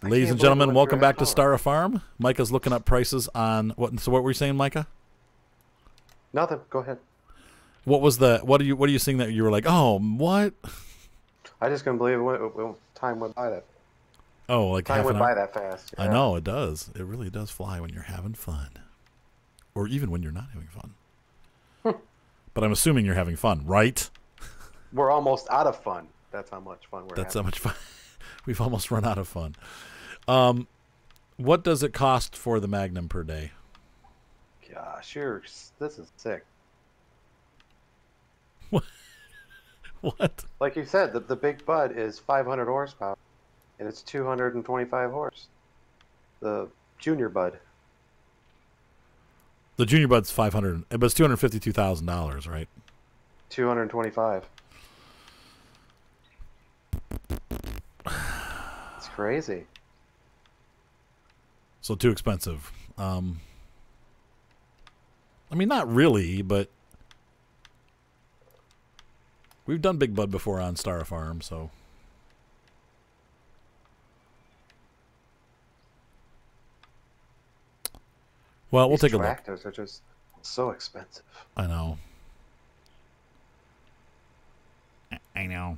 Ladies and gentlemen, welcome back to Stara Farm. Micah's looking up prices on what? So what were you saying, Micah? Nothing. Go ahead. What was the? What are you seeing that you were like, oh, what? I just couldn't believe time went by that. Oh, like time went by that fast. Yeah. I know it does. It really does fly when you're having fun, or even when you're not having fun. But I'm assuming you're having fun, right? We're almost out of fun. That's how much fun we're having. That's how much fun. We've almost run out of fun. What does it cost for the Magnum per day? Gosh, this is sick. What? Like you said, the big bud is 500 horsepower, and it's 225 horse. The junior bud. The junior bud's 500, but it's $252,000, right? 225. It's crazy. So too expensive. I mean, not really, but we've done Big Bud before on Stara Farm, so. Well, we'll take a look. Tractors are just so expensive. I know. I know.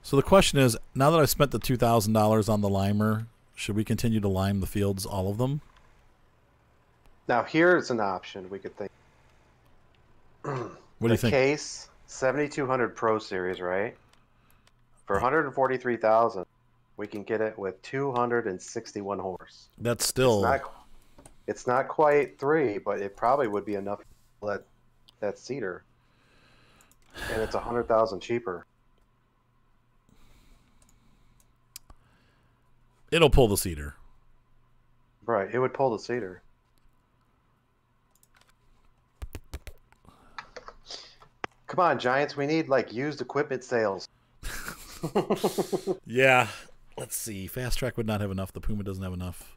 So the question is, now that I've spent the $2,000 on the limer, should we continue to lime the fields, all of them? Now here's an option we could think. What do you think? The Case 7200 Pro Series, right? For 143,000, we can get it with 261 horse. That's still. It's not quite 3, but it probably would be enough to let that cedar. And it's 100,000 cheaper. It'll pull the cedar. Right, it would pull the cedar. Come on, Giants, we need like used equipment sales. Yeah. Let's see. Fast Track would not have enough. The Puma doesn't have enough.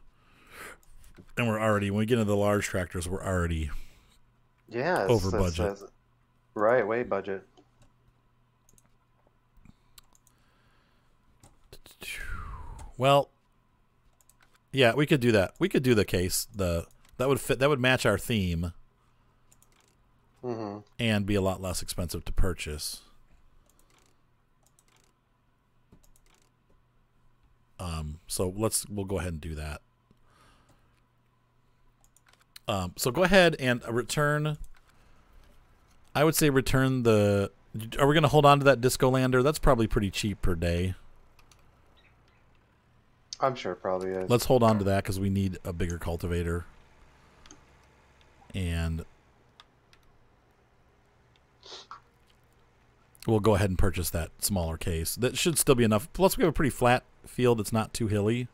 And we're already, when we get into the large tractors, we're already over budget. Right, way budget. Well, yeah, we could do that. We could do the Case. That would fit. That would match our theme, and be a lot less expensive to purchase. So we'll go ahead and do that. So go ahead and return. I would say return the. Are we going to hold on to that Disco Lander? That's probably pretty cheap per day. I'm sure it probably is. Let's hold on to that because we need a bigger cultivator. And we'll go ahead and purchase that smaller Case. That should still be enough. Plus, we have a pretty flat field. It's not too hilly.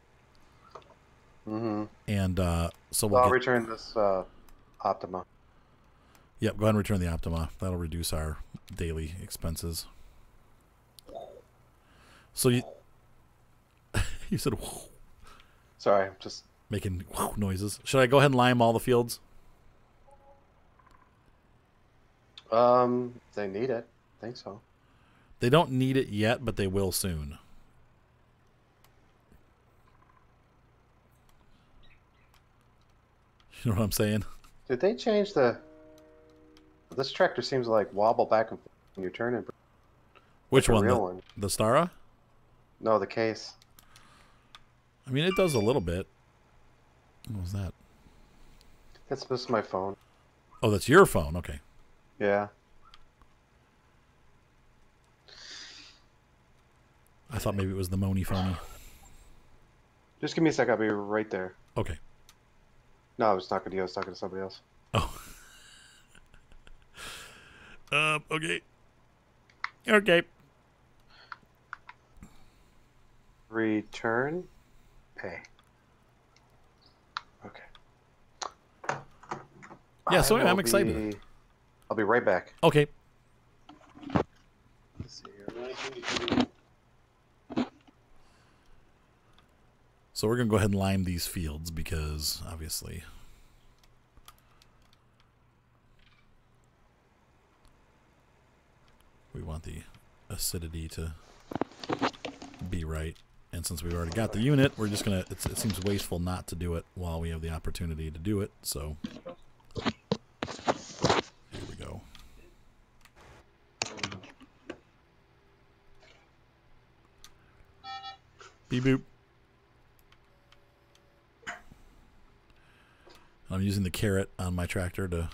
And so I'll return this Optima. Yep, go ahead and return the Optima. That'll reduce our daily expenses. So you said, whoo. Sorry, I'm just making whoo noises. Should I go ahead and lime all the fields? They need it. I think so. They don't need it yet, but they will soon. You know what I'm saying? Did they change the... This tractor seems to like wobble back and forth when you're turning. Which like one? The Stara? No, the Case. I mean, it does a little bit. What was that? This is my phone. Oh, that's your phone. Okay. Yeah. I thought maybe it was the Moni phony. Just give me a sec. I'll be right there. Okay. No, I was talking to you. I was talking to somebody else. Oh. Okay. Okay. Return pay. Okay. Yeah, so I'm excited. I'll be right back. Okay. Let's see here. So we're going to go ahead and lime these fields because obviously We want the acidity to be right. And since we've already got the unit, we're just going to... It seems wasteful not to do it while we have the opportunity to do it. So, here we go. Beep boop. I'm using the carrot on my tractor to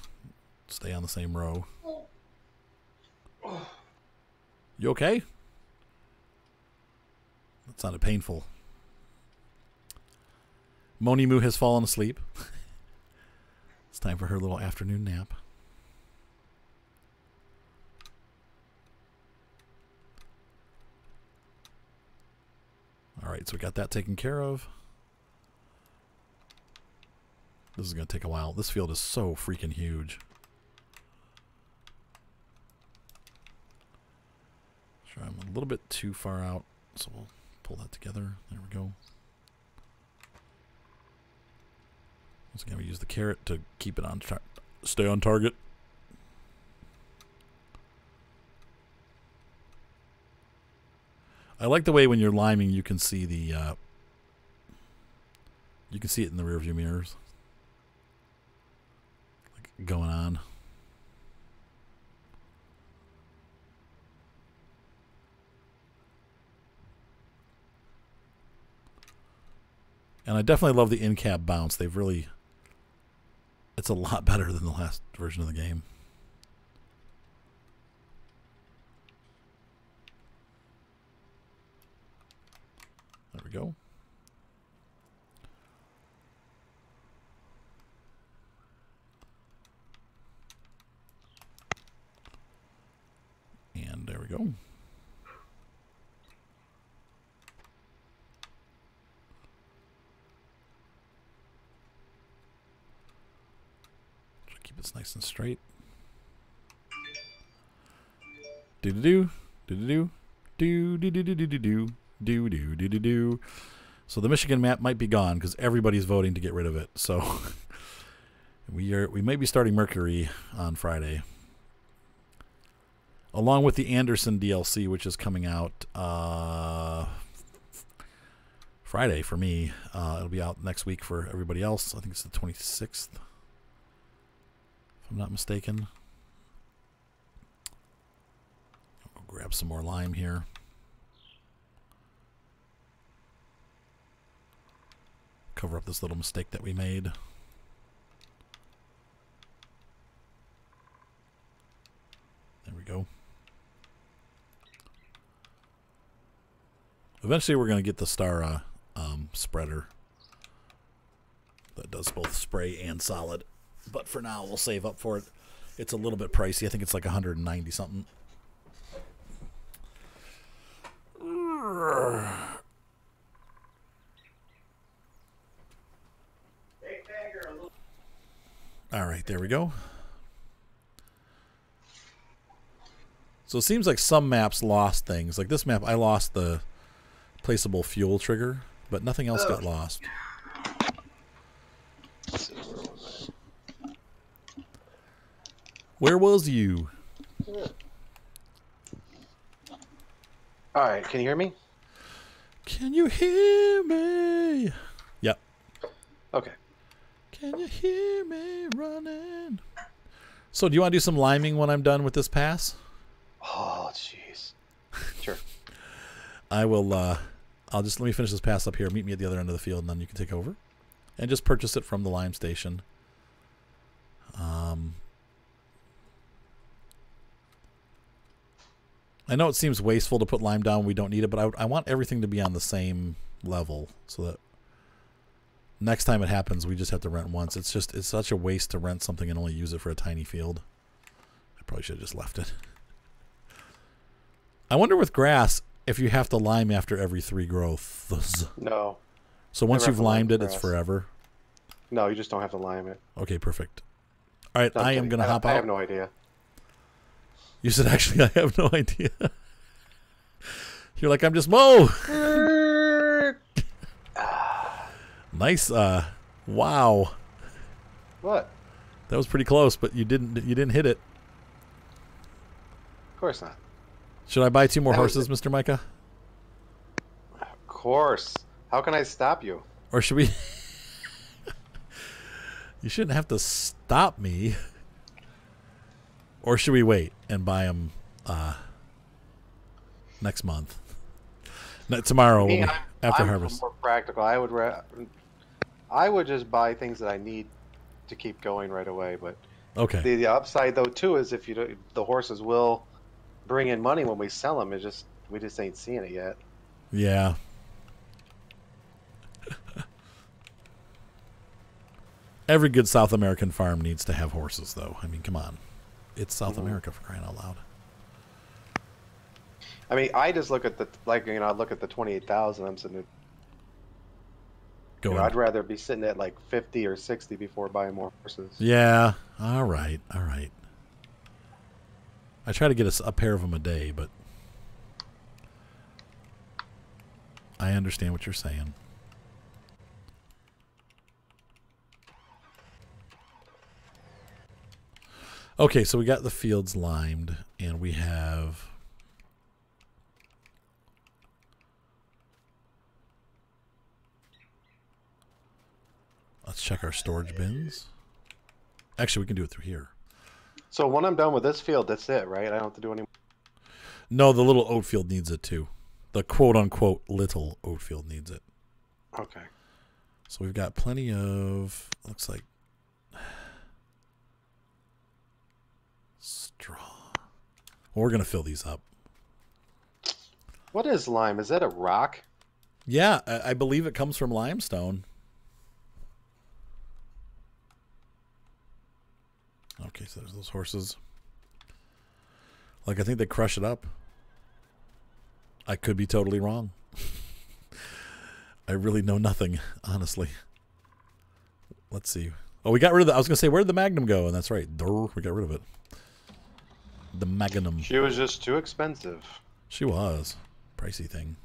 stay on the same row. You okay? That sounded painful. Moni Moo has fallen asleep. It's time for her little afternoon nap. Alright, so we got that taken care of. This is going to take a while. This field is so freaking huge. Sure, I'm a little bit too far out, so we'll pull that together. There we go. Once again, we use the carrot to keep it on stay on target. I like the way when you're liming, you can see the you can see it in the rear view mirrors, like going on. And I definitely love the in-cab bounce. They've really... It's a lot better than the last version of the game. There we go. And there we go. Keep this nice and straight. Do do do do do do do do do do do do do do do do. So the Michigan map might be gone because everybody's voting to get rid of it. So we may be starting Mercury on Friday, along with the Anderson DLC, which is coming out Friday for me. It'll be out next week for everybody else. I think it's the 26th. I'm not mistaken. I'll grab some more lime here. Cover up this little mistake that we made. There we go. Eventually we're going to get the Stara spreader that does both spray and solid. But for now, we'll save up for it. It's a little bit pricey. I think it's like 190 something. All right, there we go. So it seems like some maps lost things. Like this map, I lost the placeable fuel trigger, but nothing else got lost. Where was you? All right, can you hear me? Can you hear me? Yep. Okay. Can you hear me running? So do you want to do some liming when I'm done with this pass? Oh, jeez. Sure. I will, I'll just, let me finish this pass up here. Meet me at the other end of the field, and then you can take over. And just purchase it from the lime station. I know it seems wasteful to put lime down when we don't need it, but I want everything to be on the same level so that next time it happens, we just have to rent once. It's such a waste to rent something and only use it for a tiny field. I probably should have just left it. I wonder with grass if you have to lime after every 3 growths. No. So once you've limed it, it's forever? No, you just don't have to lime it. Okay, perfect. All right, I am going to hop out. I have no idea. You said, actually, I have no idea. You're like, I'm just Mo. Nice. Wow. What? That was pretty close, but you didn't hit it. Of course not. Should I buy 2 more horses, Mr. Micah? Of course. How can I stop you? Or should we... You shouldn't have to stop me. Or should we wait and buy them next month? Tomorrow, after harvest. More practical. I would just buy things that I need to keep going right away. But okay. The upside though too is if the horses will bring in money when we sell them. We just ain't seeing it yet. Yeah. Every good South American farm needs to have horses, though. I mean, come on. It's South America, for crying out loud. I mean, I just look at I look at the 28,000. I'm sitting at, I'd rather be sitting at like 50 or 60 before buying more horses. Yeah. All right. All right. I try to get a pair of them a day, but I understand what you're saying. Okay, so we got the fields limed, and we have... Let's check our storage bins. Actually, we can do it through here. So when I'm done with this field, that's it, right? I don't have to do any... No, the little oat field needs it too. The quote-unquote little oat field needs it. Okay. So we've got plenty of... Looks like... straw. Well, we're going to fill these up. What is lime? Is that a rock? Yeah, I believe it comes from limestone. Okay, so there's those horses. Like, I think they crush it up. I could be totally wrong. I really know nothing, honestly. Let's see. Oh, we got rid of the... I was going to say, where did the Magnum go? And that's right. Durr, we got rid of it. The Magnum. She was just too expensive. She was. Pricey thing.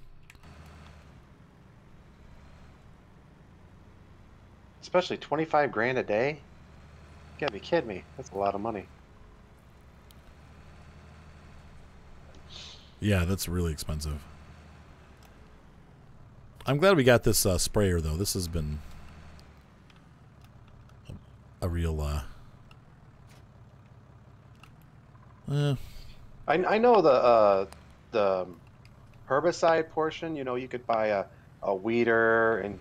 Especially 25 grand a day? You gotta be kidding me. That's a lot of money. Yeah, that's really expensive. I'm glad we got this sprayer, though. This has been a real... I know the herbicide portion, you could buy a weeder and,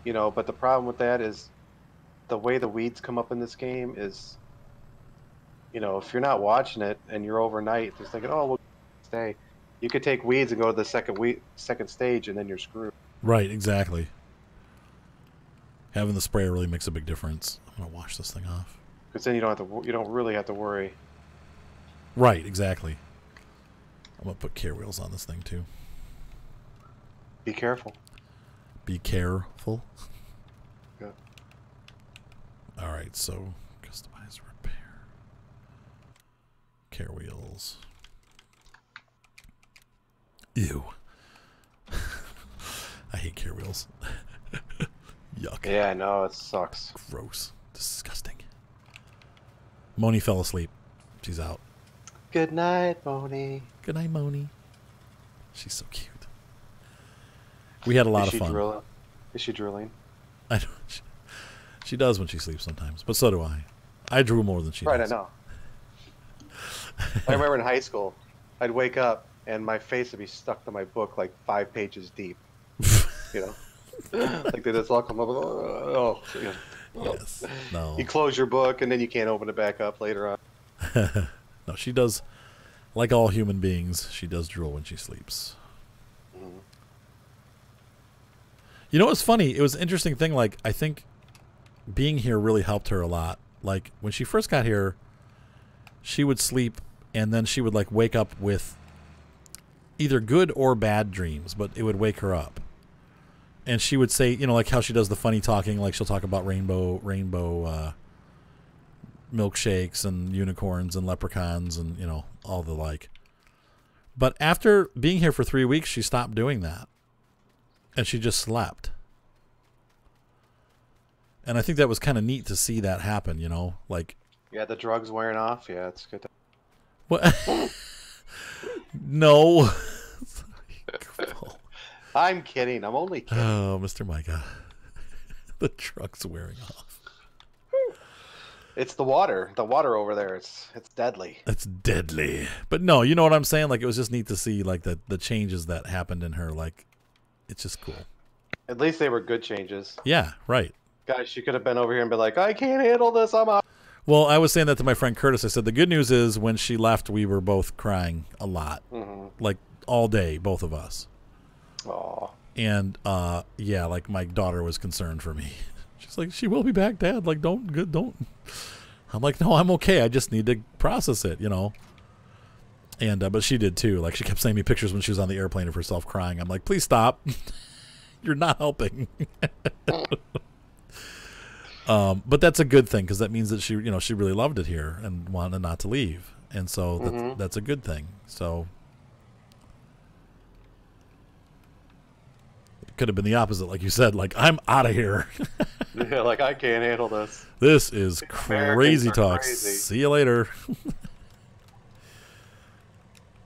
but the problem with that is the way the weeds come up in this game is, if you're not watching it and you're overnight just thinking, oh, we'll stay, you could take weeds and go to the second stage and then you're screwed. Right, exactly. Having the sprayer really makes a big difference. I'm gonna wash this thing off. Because then you don't really have to worry. Right, exactly. I'm going to put care wheels on this thing, too. Be careful. Be careful. Good. All right, so customize repair. Care wheels. Ew. I hate care wheels. Yuck. Yeah, I know. It sucks. Gross. Disgusting. Moni fell asleep. She's out. Good night, Moni. Good night, Moni. She's so cute. We had a lot of fun. Is she drooling? I don't. She does when she sleeps sometimes, but so do I. I drool more than she does. Right, I know. I remember in high school, I'd wake up and my face would be stuck to my book like 5 pages deep. Like they just all come up. Oh, yes. No. You close your book and then you can't open it back up later on. No, she does. Like all human beings, she does drool when she sleeps. Mm-hmm. You know what's funny? It was an interesting thing. Like, I think being here really helped her a lot. Like, when she first got here, she would sleep and then she would, like, wake up with either good or bad dreams, but it would wake her up. And she would say, like how she does the funny talking, like she'll talk about rainbow milkshakes and unicorns and leprechauns and, all the like. But after being here for 3 weeks, she stopped doing that. And she just slept. And I think that was kind of neat to see that happen, like... Yeah, the drugs wearing off. Yeah, it's good. What? No. I'm kidding. I'm only kidding. Oh, Mr. Micah. The truck's wearing off. It's the water. The water over there. It's deadly. It's deadly. But no, you know what I'm saying? Like, it was just neat to see, like, the changes that happened in her. Like, it's just cool. At least they were good changes. Yeah, right. Guys, she could have been over here and been like, I can't handle this. I'm out. Well, I was saying that to my friend Curtis. I said, the good news is when she left, we were both crying a lot. Mm-hmm. Like, all day, both of us. Aw. And, yeah, like, my daughter was concerned for me. She's like, she will be back, Dad. Like, don't. I'm like, no, I'm okay. I just need to process it, you know. And but she did too. Like, she kept sending me pictures when she was on the airplane of herself crying. I'm like, please stop. You're not helping. But that's a good thing because that means that she really loved it here and wanted not to leave, and so that's a good thing. So it could have been the opposite, like you said. Like, I'm out of here. Yeah, like, I can't handle this. This is crazy talk. Crazy. See you later.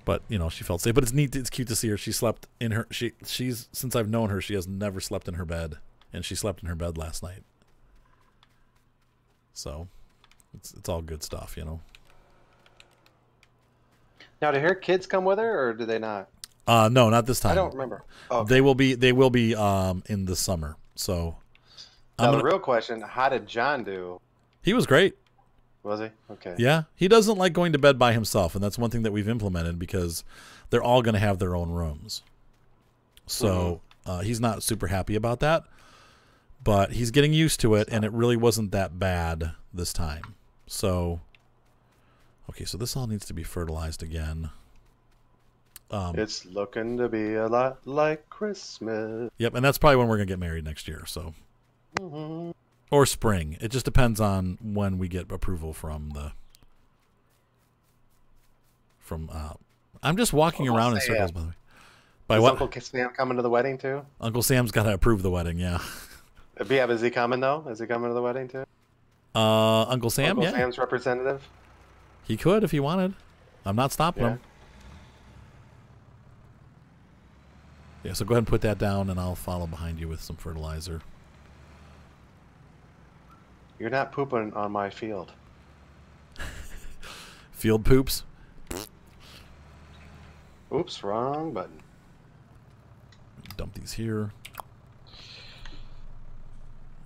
But, you know, she felt safe. But it's neat. It's cute to see her. She slept in her. She's since I've known her, she has never slept in her bed, and she slept in her bed last night. So, it's all good stuff, you know. Now, do her kids come with her, or do they not? No, not this time. I don't remember. Oh, They will be in the summer. So, now, the real question: how did John do? He was great. Was he? Okay. Yeah, he doesn't like going to bed by himself, and that's one thing that we've implemented because they're all going to have their own rooms. So he's not super happy about that, but he's getting used to it, and it really wasn't that bad this time. So, okay, so this all needs to be fertilized again. It's looking to be a lot like Christmas. Yep, and that's probably when we're going to get married next year. So. Or spring. It just depends on when we get approval from I'm just walking around in circles, by the way. By Is what? Uncle Sam coming to the wedding too? Uncle Sam's got to approve the wedding, yeah. Yeah, is he coming though? Is he coming to the wedding too? Uncle Sam, Uncle yeah. Sam's representative? He could if he wanted. I'm not stopping him. Yeah, so go ahead and put that down, and I'll follow behind you with some fertilizer. You're not pooping on my field. Field poops? Oops, wrong button. Dump these here.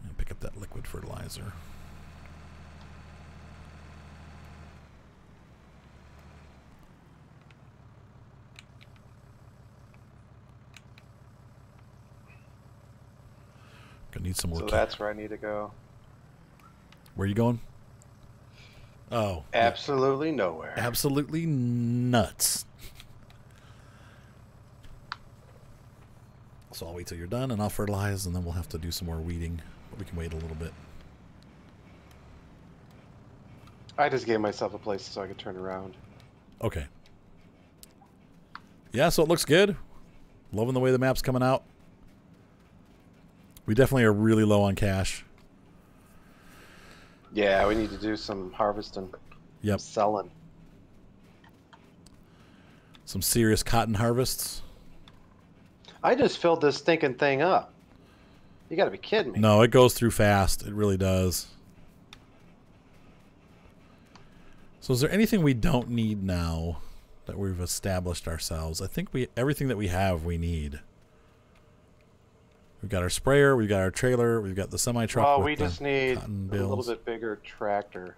And pick up that liquid fertilizer. Gonna need some more. So that's where I need to go. Where are you going? Oh. Absolutely nowhere. Absolutely nuts. So I'll wait till you're done, and I'll fertilize, and then we'll have to do some more weeding. But we can wait a little bit. I just gave myself a place so I could turn around. Okay. Yeah, so it looks good. Loving the way the map's coming out. We definitely are really low on cash. Yeah, we need to do some harvesting. Yep. Selling. Some serious cotton harvests. I just filled this stinking thing up. You gotta be kidding me. No, it goes through fast. It really does. So is there anything we don't need now that we've established ourselves? I think everything that we have we need. We've got our sprayer, we've got our trailer, we've got the semi-truck. Well, with we just need a little bit bigger tractor.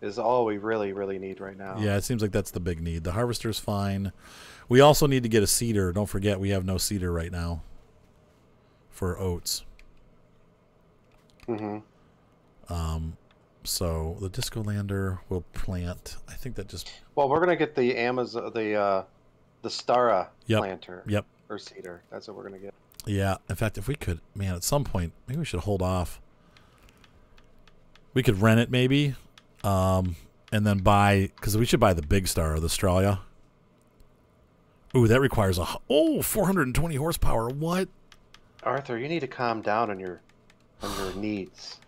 Is all we really, really need right now. Yeah, it seems like that's the big need. The harvester's fine. We also need to get a seeder. Don't forget, we have no seeder right now for oats. So the disco lander will plant. I think that just. Well, we're gonna get the the Stara planter. Yep. Or seeder. That's what we're gonna get. Yeah. In fact, if we could, man, at some point, maybe we should hold off. We could rent it, maybe, and then buy, because we should buy the big Stara, the Australia. Ooh, that requires 420 horsepower. What? Arthur, you need to calm down on your needs.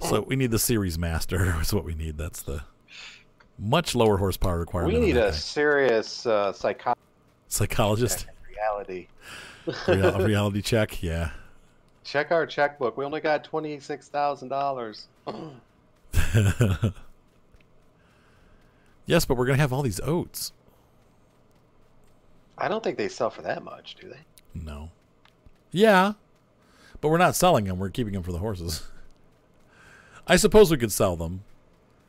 So we need the Series Master. Is what we need. That's Much lower horsepower requirement. We need on that a thing. serious Psychologist. reality. Reality check. Yeah. Check our checkbook. We only got $26,000. Yes, but we're gonna have all these oats. I don't think they sell for that much, do they? No. Yeah, but we're not selling them. We're keeping them for the horses. I suppose we could sell them.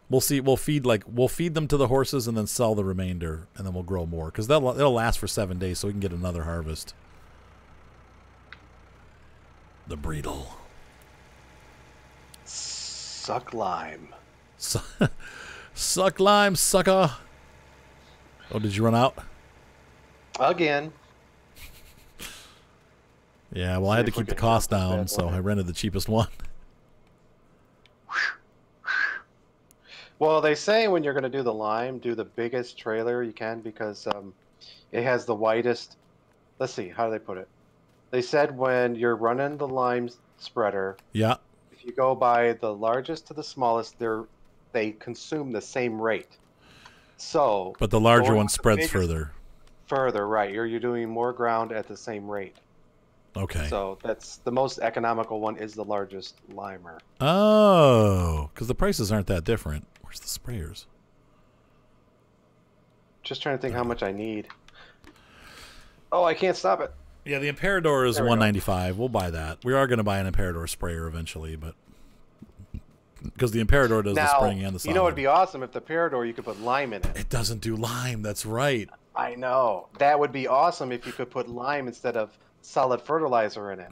We'll see. We'll feed them to the horses and then sell the remainder, and then we'll grow more because it'll last for 7 days, so we can get another harvest. The Breedle. Suck lime. Suck lime, sucker. Oh, did you run out? Again. Yeah, well, I had to keep the cost down, so I rented the cheapest one. Well, they say when you're going to do the lime, do the biggest trailer you can because it has the widest. Let's see, how do they put it? They said when you're running the lime spreader, Yeah. if you go by the largest to the smallest, they consume the same rate. So, but the larger one spreads further. Further, right? You're doing more ground at the same rate. Okay. So that's the most economical one is the largest limer. Oh, because the prices aren't that different. Where's the sprayers? Just trying to think how much I need. Oh, I can't stop it. Yeah, the Imperador is $195. We'll buy that. We are going to buy an Imperador sprayer eventually, but because the Imperador does the spraying and the solid. You know, it'd be awesome if the Imperador you could put lime in it. It doesn't do lime. That's right. I know. That would be awesome if you could put lime instead of solid fertilizer in it.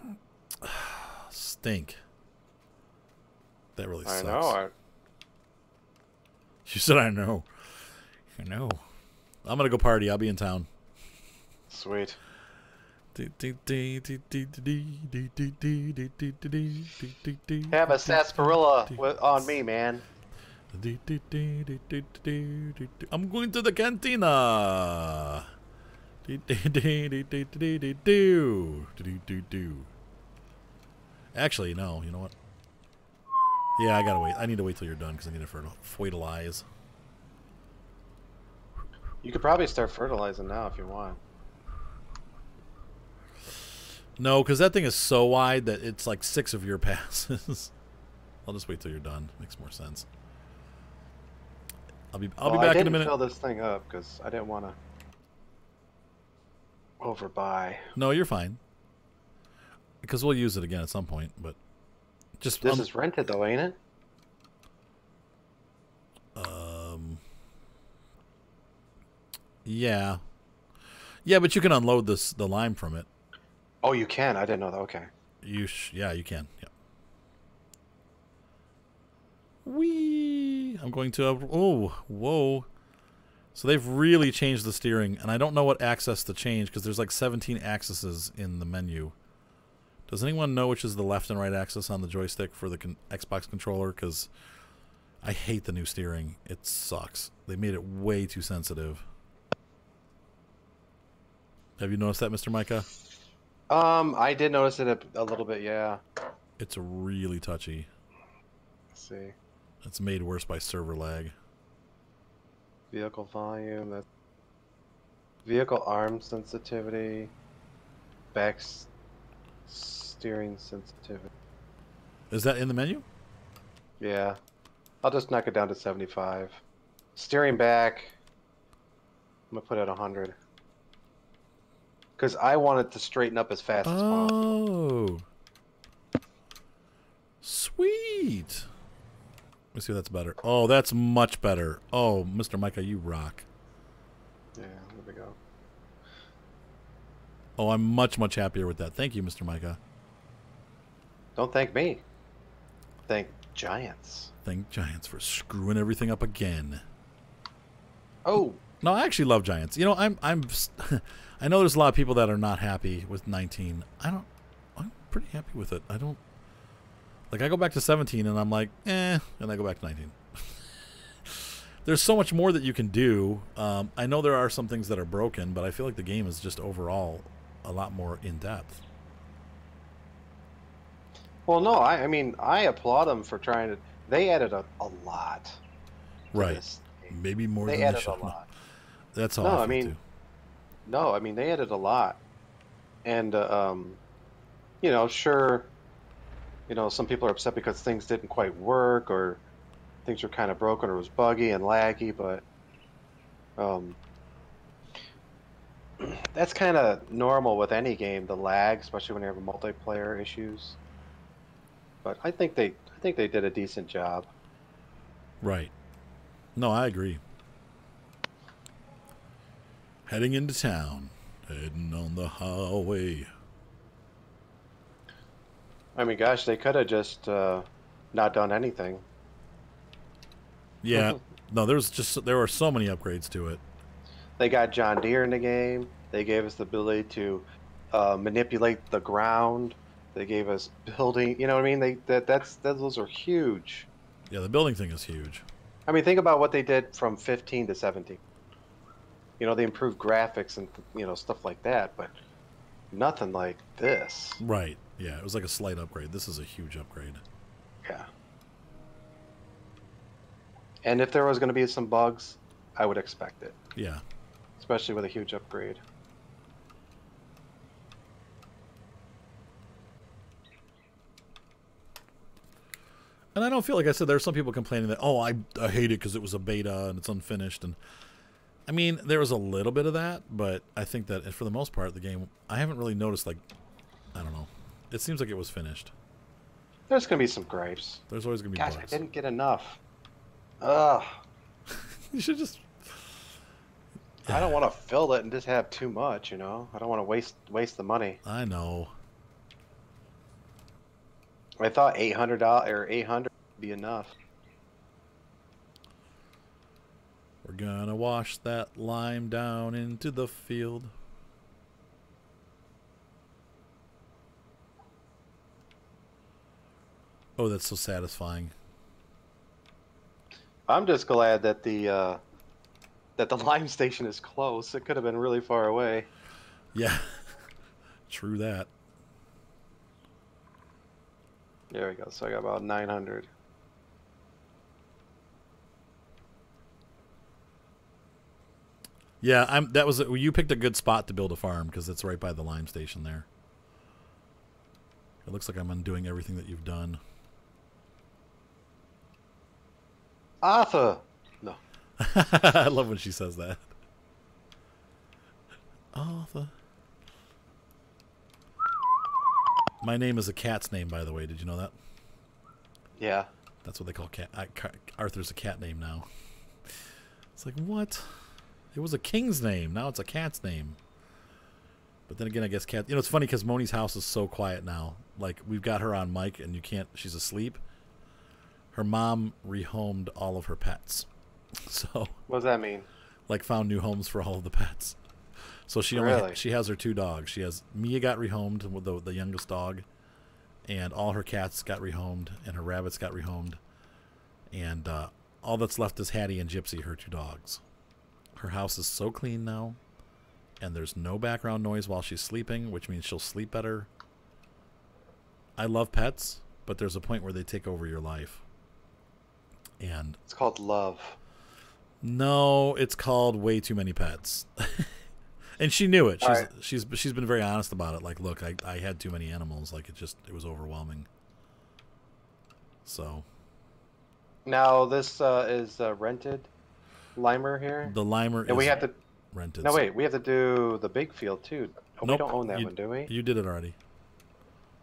Stink. That really sucks. I know. You said I know. I know. I'm going to go party. I'll be in town. Sweet. Have a sarsaparilla on me, man. I'm going to the cantina. Actually, no. You know what? Yeah, I gotta wait. I need to wait till you're done because I need to fertilize. You could probably start fertilizing now if you want. No, because that thing is so wide that it's like 6 of your passes. I'll just wait till you're done. Makes more sense. I'll be back in a minute. I didn't fill this thing up because I didn't want to overbuy. No, you're fine. Because we'll use it again at some point, but just this is rented though, ain't it? Yeah. Yeah, but you can unload the lime from it. Oh, you can. I didn't know that. Okay. Yeah, you can. Yeah. Whee! I'm going to. Oh, whoa! So they've really changed the steering, and I don't know what axis to change because there's like 17 axes in the menu. Does anyone know which is the left and right axis on the joystick for the Xbox controller? Because I hate the new steering. It sucks. They made it way too sensitive. Have you noticed that, Mr. Micah? I did notice it a little bit, yeah. It's really touchy. Let's see. It's made worse by server lag. Vehicle volume, that's vehicle arm sensitivity, back steering sensitivity. Is that in the menu? Yeah. I'll just knock it down to 75. Steering back, I'm going to put it at 100. Because I want it to straighten up as fast as possible. Oh. Sweet. Let me see if that's better. Oh, that's much better. Oh, Mr. Micah, you rock. Yeah, there we go. Oh, I'm much, much happier with that. Thank you, Mr. Micah. Don't thank me. Thank Giants. Thank Giants for screwing everything up again. Oh. No, I actually love Giants. You know, I'm I know there's a lot of people that are not happy with 19. I'm pretty happy with it. I don't like I go back to 17 and I'm like, and I go back to 19. There's so much more that you can do. I know there are some things that are broken, but I feel like the game is just overall a lot more in depth. Well, no, I mean, I applaud them for trying to. They added a lot to right. this Maybe more They than they added a should. lot. That's how No, I I feel mean, too. no, I mean they added a lot, and you know, sure, you know, some people are upset because things didn't quite work or things were kind of broken or was buggy and laggy, but um, that's kind of normal with any game, the lag, especially when you have multiplayer issues. But I think they did a decent job. Right. No, I agree. Heading into town. Heading on the highway. I mean, gosh, they could have just not done anything. Yeah. No, there were so many upgrades to it. They got John Deere in the game. They gave us the ability to manipulate the ground. They gave us building. You know what I mean? Those are huge. Yeah, the building thing is huge. I mean, think about what they did from 15 to 17. You know, they improved graphics and you know stuff like that, but nothing like this. Right. Yeah, it was like a slight upgrade. This is a huge upgrade. Yeah. And if there was going to be some bugs, I would expect it. Yeah. Especially with a huge upgrade. And I don't feel like I said there's some people complaining that, oh, I hate it because it was a beta and it's unfinished. And I mean, there was a little bit of that, but I think that for the most part, the game, I haven't really noticed, like, I don't know. It seems like it was finished. There's going to be some gripes. There's always going to be Gosh, bugs. I didn't get enough. Ugh. You should just... I don't want to fill it and just have too much, you know? I don't want to waste the money. I know. I thought $800 or 800 would be enough. We're gonna wash that lime down into the field. Oh, that's so satisfying. I'm just glad that the lime station is close. It could have been really far away. Yeah. True that. There we go. So I got about 900. Yeah, you picked a good spot to build a farm because it's right by the lime station there. It looks like I'm undoing everything that you've done. Arthur! No. I love when she says that. Arthur. My name is a cat's name, by the way. Did you know that? Yeah. That's what they call cat. Arthur's a cat name now. It's like, what? It was a king's name. Now it's a cat's name. But then again, I guess cat... You know, it's funny because Moni's house is so quiet now. Like, we've got her on mic and you can't... She's asleep. Her mom rehomed all of her pets. So... What does that mean? Like, found new homes for all of the pets. So she has her 2 dogs. She has... Mia got rehomed with the youngest dog. And all her cats got rehomed. And her rabbits got rehomed. And all that's left is Hattie and Gypsy, her 2 dogs. Her house is so clean now. And there's no background noise while she's sleeping, which means she'll sleep better. I love pets, but there's a point where they take over your life. And It's called love. no, it's called way too many pets. And she knew it. She's been very honest about it. Like, look, I had too many animals. Like, it was overwhelming. So Now this is rented limer here. the limer And is we have to... rented. No, wait. We have to do the big field, too. Oh, Nope, we don't own that one, do we? You did it already.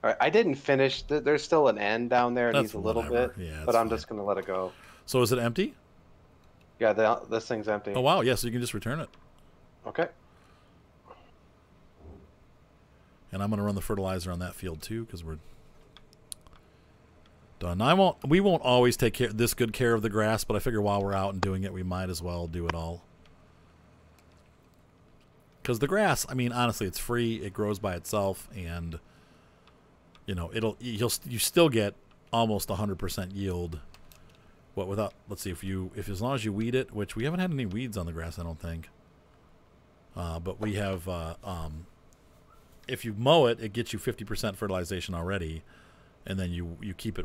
All right. I didn't finish. There's still an end down there. It That's needs a little whatever. bit. Yeah, but it's I'm fine. just going to let it go. So is it empty? Yeah, this thing's empty. Oh, wow. Yeah, so you can just return it. Okay. And I'm going to run the fertilizer on that field too because we're done. We won't always take this good care of the grass, but I figure while we're out and doing it, we might as well do it all. Because the grass, I mean, honestly, it's free. It grows by itself, and you know, you still get almost 100% yield. What without? Let's see if as long as you weed it, which we haven't had any weeds on the grass, I don't think. But we have. If you mow it, it gets you 50% fertilization already, and then you keep it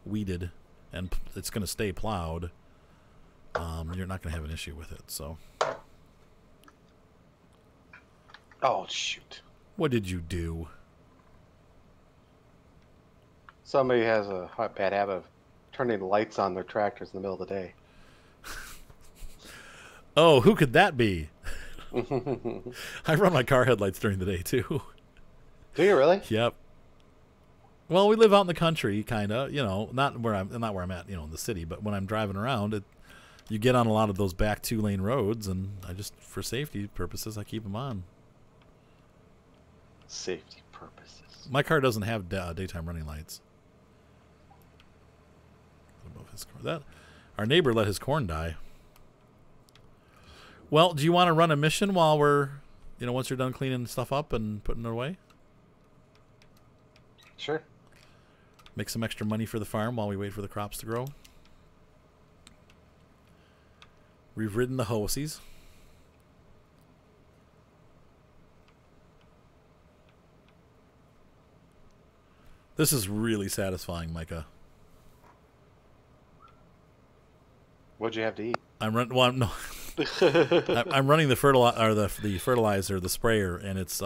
weeded, and it's going to stay plowed. you're not going to have an issue with it. So, Oh, shoot. what did you do? Somebody has a bad habit of turning the lights on their tractors in the middle of the day. Oh, who could that be? I run my car headlights during the day too. Do you really? Yep. Well, we live out in the country, kind of. You know, not where I'm at. You know, in the city. But when I'm driving around, you get on a lot of those back 2-lane roads, and I just, for safety purposes, I keep them on. Safety purposes. My car doesn't have daytime running lights. Above his corn. That our neighbor let his corn die. Well, do you want to run a mission while we're, once you're done cleaning stuff up and putting it away? Sure. Make some extra money for the farm while we wait for the crops to grow. We've ridden the hosies. This is really satisfying, Micah. What'd you have to eat? I'm running the fertilizer, the sprayer, and it's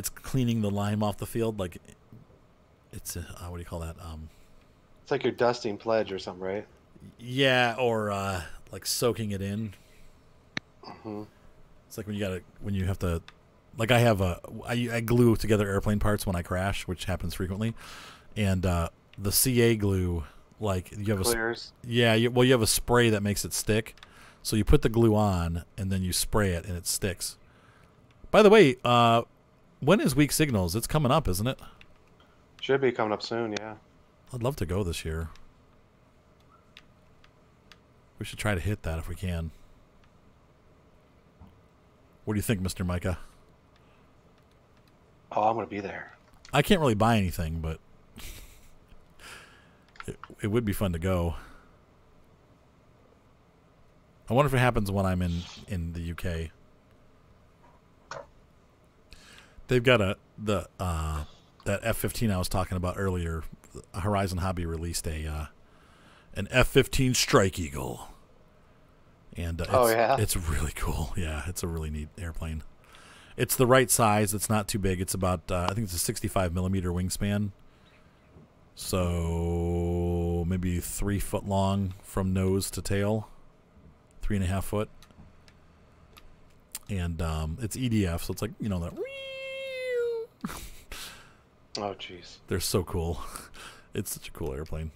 cleaning the lime off the field. Like it's what do you call that? It's like you're dusting pledge or something, right? Yeah, or like soaking it in. Mm-hmm. It's like when you have to, like I glue together airplane parts when I crash, which happens frequently, and the CA glue, like you have Clears. you have a spray that makes it stick, so you put the glue on and then you spray it and it sticks. By the way, when is Week Signals? It's coming up, isn't it? Should be coming up soon, yeah. I'd love to go this year. We should try to hit that if we can. What do you think, Mr. Micah? Oh, I'm going to be there. I can't really buy anything, but it would be fun to go. I wonder if it happens when I'm in the UK. They've got that F-15 I was talking about earlier. Horizon Hobby released an F-15 Strike Eagle, and it's really cool. Yeah, it's a really neat airplane. It's the right size. It's not too big. It's about I think it's a 65 millimeter wingspan, so maybe 3 foot long from nose to tail, 3.5 foot, and it's EDF, so it's like that. Oh, jeez. They're so cool. It's such a cool airplane.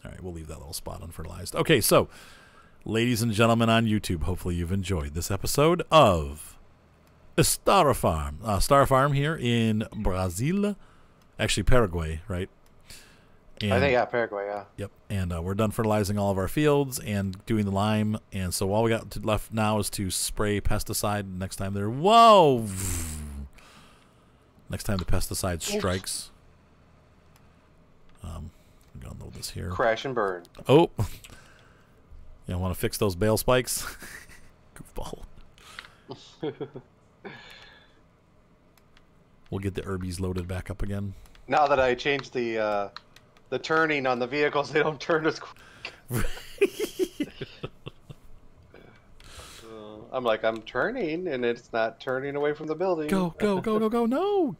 All right, we'll leave that little spot unfertilized. Okay, so, ladies and gentlemen on YouTube, hopefully you've enjoyed this episode of Stara Farm. Stara Farm here in Brazil. Actually, Paraguay, right? And, I think, yeah, Paraguay, yeah. Yep, and we're done fertilizing all of our fields and doing the lime, and so all we got left now is to spray pesticide next time they're... Whoa! Next time the pesticide strikes. I'm going to load this here. Crash and burn. Oh. You want to fix those bale spikes? Goofball. We'll get the Herbies loaded back up again. Now that I changed the turning on the vehicles, they don't turn as quick. I'm like, I'm turning, and it's not turning away from the building. Go, go, go, go, go, no!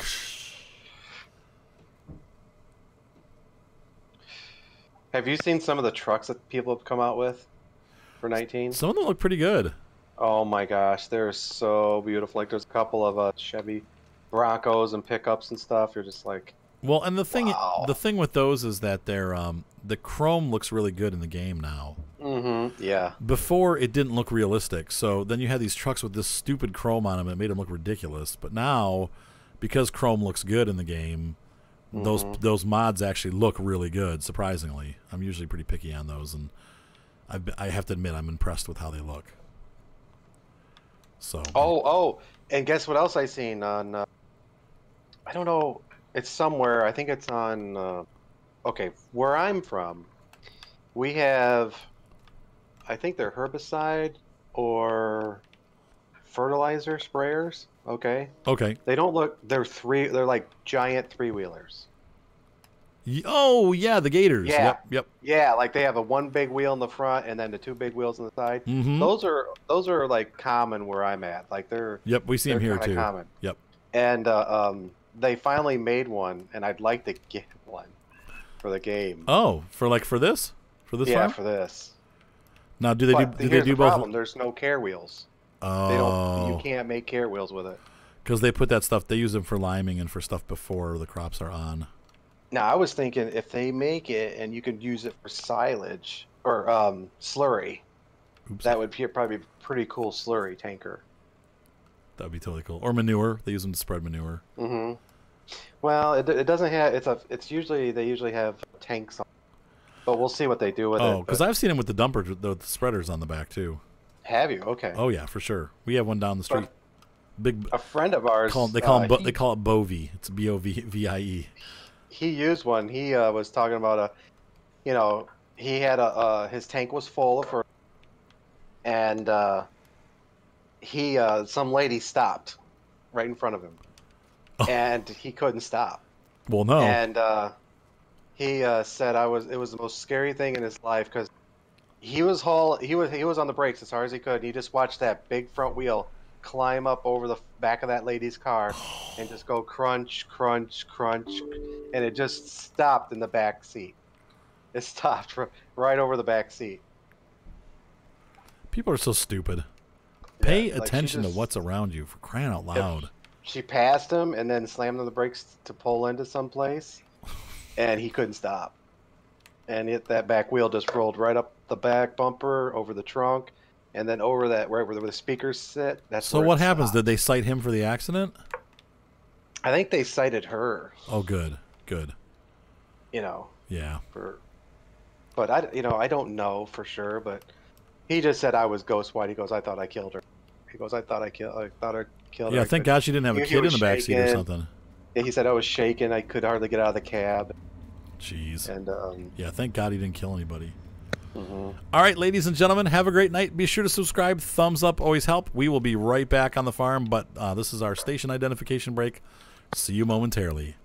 Have you seen some of the trucks that people have come out with for 19? Some of them look pretty good. Oh my gosh, they're so beautiful. Like, there's a couple of Chevy Broncos and pickups and stuff. You're just like... Well, and the thing with those is that they're the chrome looks really good in the game now. Mm-hmm. Yeah. Before it didn't look realistic, so then you had these trucks with this stupid chrome on them. It made them look ridiculous. But now, because chrome looks good in the game, those mods actually look really good. Surprisingly, I'm usually pretty picky on those, and I have to admit I'm impressed with how they look. So. And guess what else I seen on? I don't know. It's somewhere. I think it's on. Okay, where I'm from, we have. I think they're herbicide or fertilizer sprayers. Okay. Okay. They don't look. They're like giant 3-wheelers. Oh yeah, the gators. Yeah. Yep. Yeah, like they have a one big wheel in the front and then the two big wheels on the side. Mm-hmm. Those are like common where I'm at. Like Yep, we see them here too. Common. Yep. And they finally made one, and I'd like to get one for the game. Oh, for this? For this Yeah, farm? for this. Now, do they Here's do the both? problem. There's no care wheels. Oh. You can't make care wheels with it. Because they put that stuff. They use them for liming and for stuff before the crops are on. Now, I was thinking if they make it and you could use it for silage or slurry, Oops. that would probably be a pretty cool slurry tanker. That would be totally cool. Or manure. They use them to spread manure. Mm-hmm. Well, it doesn't have. They usually have tanks on, but we'll see what they do with it. Oh, because I've seen them with the spreaders on the back too. Have you? Okay. Oh yeah, for sure. We have one down the street. Big. A friend of ours. They call it Bovie. It's BOVVIE. He used one. He was talking about he had his tank was full of, and some lady stopped right in front of him, and he couldn't stop. Well, no. And he said it was the most scary thing in his life because he was on the brakes as hard as he could. And he just watched that big front wheel climb up over the back of that lady's car and just go crunch, crunch, crunch, and it just stopped in the back seat. It stopped right over the back seat. People are so stupid. Pay like attention to what's around you, for crying out loud. She passed him and then slammed on the brakes to pull into someplace, and he couldn't stop. And that back wheel just rolled right up the back bumper, over the trunk, and then over that right where the speakers sit. So what happens? Did they cite him for the accident? I think they cited her. Oh, good. Yeah. But I don't know for sure. But he just said I was ghost white. He goes, I thought I killed her. He goes, I thought I killed her. Yeah, thank God she didn't have a kid in the back seat or something. Yeah, he said I was shaking. I could hardly get out of the cab. Jeez. And yeah, thank God he didn't kill anybody. Mm-hmm. All right, ladies and gentlemen, have a great night. Be sure to subscribe. Thumbs up always help. We will be right back on the farm, but this is our station identification break. See you momentarily.